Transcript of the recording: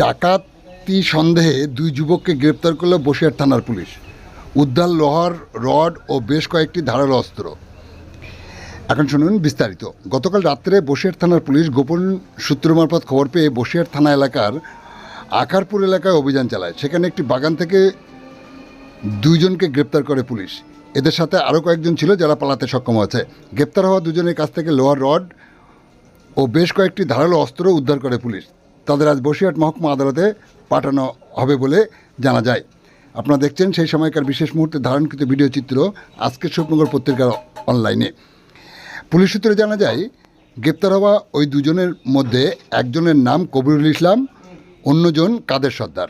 ডাকাতি সন্দেহে দুই যুবককে গ্রেপ্তার করল বসিরহাট থানার পুলিশ। উদ্ধার লোহার রড ও বেশ কয়েকটি ধারালো অস্ত্র। এখন শুনুন বিস্তারিত। গতকাল রাত্রে বসিরহাট থানার পুলিশ গোপন সূত্র মারফত খবর পেয়ে বসিরহাট থানা এলাকার আকারপুর এলাকায় অভিযান চালায়। সেখানে একটি বাগান থেকে দুইজনকে গ্রেপ্তার করে পুলিশ। এদের সাথে আরও কয়েকজন ছিল যারা পালাতে সক্ষম হয়েছে। গ্রেপ্তার হওয়া দুজনের কাছ থেকে লোহার রড ও বেশ কয়েকটি ধারালো অস্ত্র উদ্ধার করে পুলিশ। তাদের আজ বসিরহাট মহকুমা আদালতে পাঠানো হবে বলে জানা যায়। আপনারা দেখছেন সেই সময়কার বিশেষ মুহূর্তে ধারণকৃত ভিডিও চিত্র আজকের স্বপ্নগর পত্রিকার অনলাইনে। পুলিশ সূত্রে জানা যায়, গ্রেপ্তার হওয়া ওই দুজনের মধ্যে একজনের নাম কবিরুল ইসলাম, অন্যজন কাদের সর্দার।